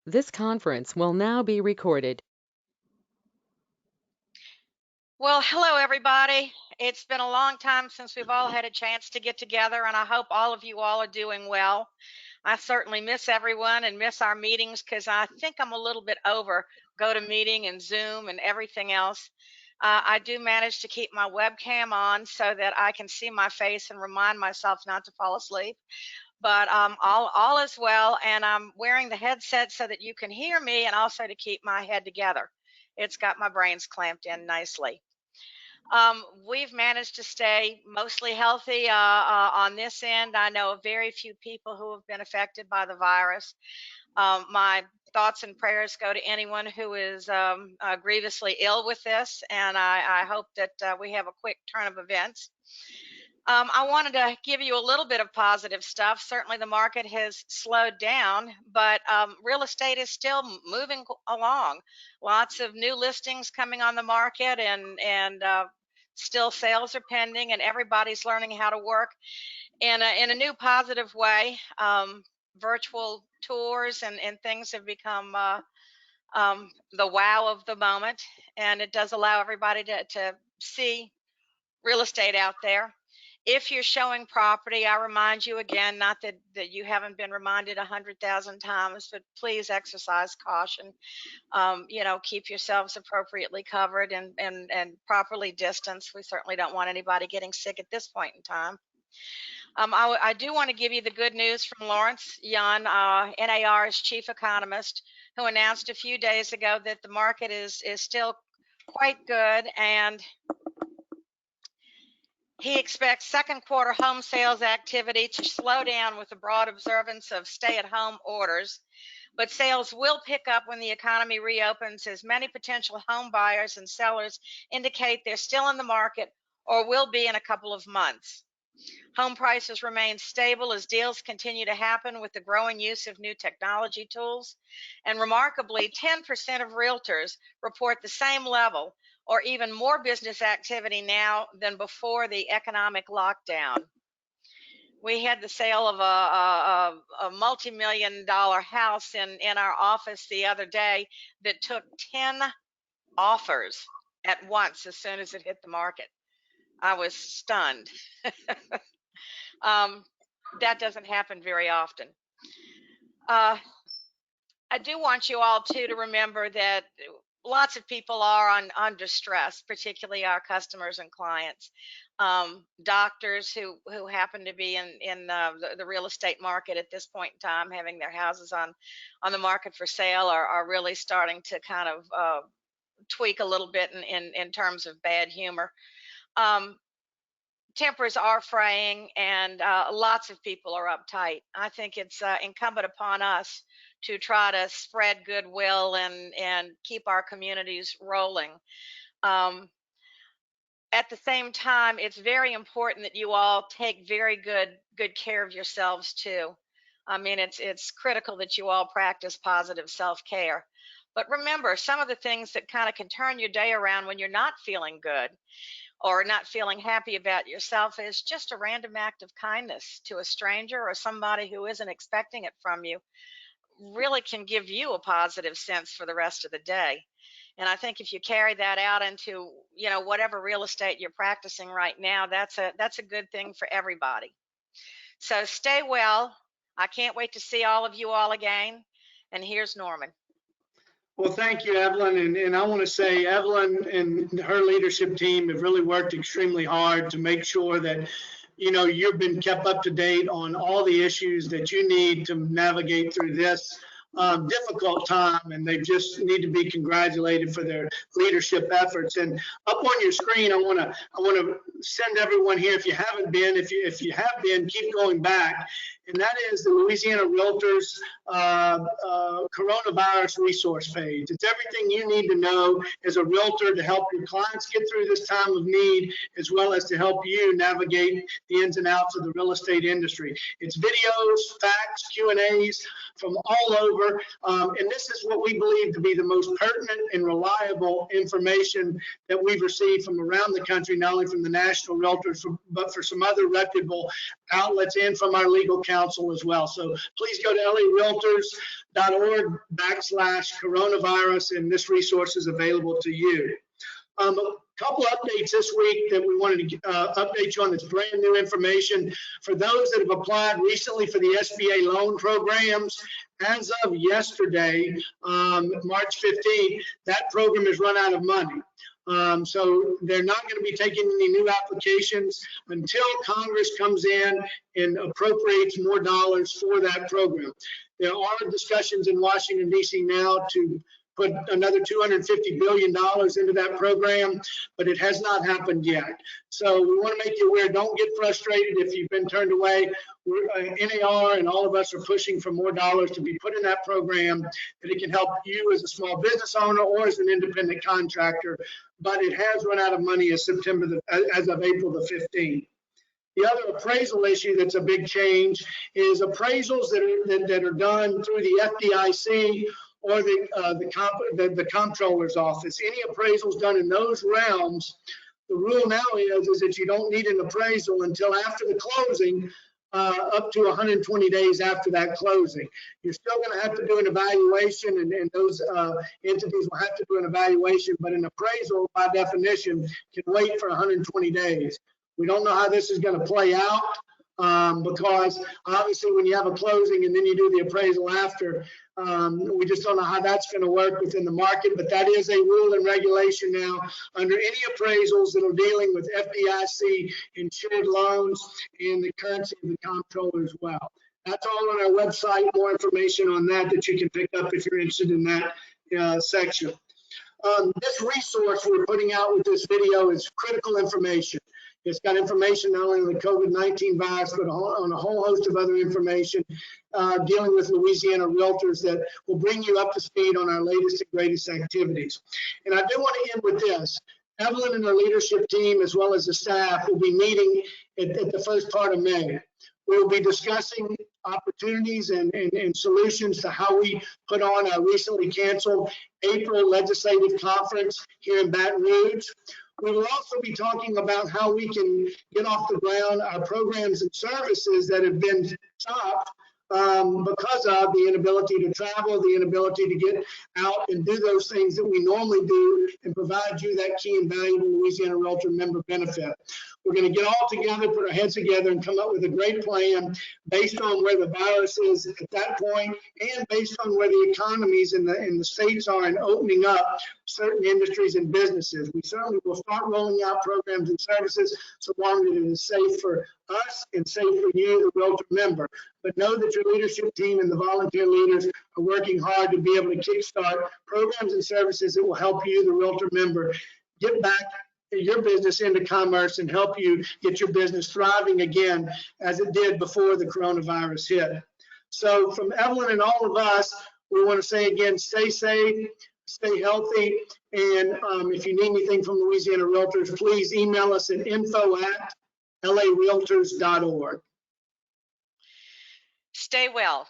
This conference will now be recorded. Well, hello, everybody. It's been a long time since we've all had a chance to get together, and I hope all of you all are doing well. I certainly miss everyone and miss our meetings because I think I'm a little bit over GoToMeeting and Zoom and everything else. I do manage to keep my webcam on so that I can see my face and remind myself not to fall asleep. But all is well, and I'm wearing the headset so that you can hear me and also to keep my head together. It's got my brains clamped in nicely. We've managed to stay mostly healthy on this end. I know of very few people who have been affected by the virus. My thoughts and prayers go to anyone who is grievously ill with this, and I hope that we have a quick turn of events. I wanted to give you a little bit of positive stuff. Certainly, the market has slowed down, but real estate is still moving along. Lots of new listings coming on the market, and still sales are pending, and everybody's learning how to work in a new positive way. Virtual tours and things have become the wow of the moment, and it does allow everybody to see real estate out there. If you're showing property, I remind you again, not that you haven't been reminded 100,000 times, but please exercise caution. Keep yourselves appropriately covered and properly distanced. We certainly don't want anybody getting sick at this point in time. I do want to give you the good news from Lawrence Yun, NAR's chief economist, who announced a few days ago that the market is still quite good, and he expects second quarter home sales activity to slow down with the broad observance of stay-at-home orders, but sales will pick up when the economy reopens, as many potential home buyers and sellers indicate they're still in the market or will be in a couple of months. Home prices remain stable as deals continue to happen with the growing use of new technology tools. And remarkably, 10% of realtors report the same level or even more business activity now than before the economic lockdown. We had the sale of a multi-million-dollar house in our office the other day that took 10 offers at once as soon as it hit the market. I was stunned. That doesn't happen very often. I do want you all to remember that lots of people are under stress, particularly our customers and clients. Doctors who happen to be in the real estate market at this point in time, having their houses on the market for sale, are really starting to kind of tweak a little bit in terms of bad humor. Tempers are fraying, and lots of people are uptight. I think it's incumbent upon us to try to spread goodwill and keep our communities rolling. At the same time, it's very important that you all take very good care of yourselves too. I mean, it's critical that you all practice positive self-care. But remember, some of the things that kind of can turn your day around when you're not feeling good or not feeling happy about yourself is just a random act of kindness to a stranger or somebody who isn't expecting it from you. Really can give you a positive sense for the rest of the day. And I think if you carry that out into, whatever real estate you're practicing right now, that's a good thing for everybody. So stay well. I can't wait to see all of you all again. And here's Norman. Well, thank you, Evelyn. And I want to say Evelyn and her leadership team have really worked extremely hard to make sure that, you've been kept up to date on all the issues that you need to navigate through this difficult time, and they just need to be congratulated for their leadership efforts. And up on your screen, I want to send everyone here, if you haven't been, if you have been, keep going back. And that is the Louisiana REALTORS coronavirus resource page. It's everything you need to know as a realtor to help your clients get through this time of need, as well as to help you navigate the ins and outs of the real estate industry. It's videos, facts, Q&As, from all over. And this is what we believe to be the most pertinent and reliable information that we've received from around the country, not only from the national realtors, but for some other reputable outlets and from our legal counsel as well. So please go to larealtors.org/coronavirus, and this resource is available to you. A couple updates this week that we wanted to update you on. That's brand new information for those that have applied recently for the SBA loan programs. As of yesterday, March 15th, that program has run out of money. So they're not going to be taking any new applications until Congress comes in and appropriates more dollars for that program. There are discussions in Washington, D.C. now to put another $250 billion into that program, but it has not happened yet. So we want to make you aware, don't get frustrated if you've been turned away. NAR and all of us are pushing for more dollars to be put in that program, that it can help you as a small business owner or as an independent contractor, but it has run out of money as of April the 15th. The other appraisal issue that's a big change is appraisals that are done through the FDIC or the comptroller's office. Any appraisals done in those realms, the rule now is that you don't need an appraisal until after the closing, up to 120 days after that closing. You're still going to have to do an evaluation, and those entities will have to do an evaluation, but an appraisal by definition can wait for 120 days. We don't know how this is going to play out because obviously when you have a closing and then you do the appraisal after, we just don't know how that's going to work within the market, but that is a rule and regulation now under any appraisals that are dealing with FDIC insured loans and the currency of the comptroller as well. That's all on our website. More information on that you can pick up if you're interested in that section. This resource we're putting out with this video is critical information. It's got information not only on the COVID-19 virus, but on a whole host of other information dealing with Louisiana Realtors that will bring you up to speed on our latest and greatest activities. And I do want to end with this. Evelyn and her leadership team, as well as the staff, will be meeting at the first part of May. We'll be discussing opportunities and solutions to how we put on our recently canceled April legislative conference here in Baton Rouge. We will also be talking about how we can get off the ground our programs and services that have been stopped because of the inability to travel, the inability to get out and do those things that we normally do and provide you that key and valuable Louisiana Realtor member benefit. We're going to get all together, put our heads together, and come up with a great plan based on where the virus is at that point and based on where the economies in the states are in opening up certain industries and businesses. We certainly will start rolling out programs and services so long as it is safe for us and safe for you, the Realtor member. But know that your leadership team and the volunteer leaders are working hard to be able to kickstart programs and services that will help you, the Realtor member, get back your business into commerce and help you get your business thriving again as it did before the coronavirus hit. So from Evelyn and all of us, we want to say again, stay safe, stay healthy, and if you need anything from Louisiana Realtors, please email us at info@larealtors.org. Stay well.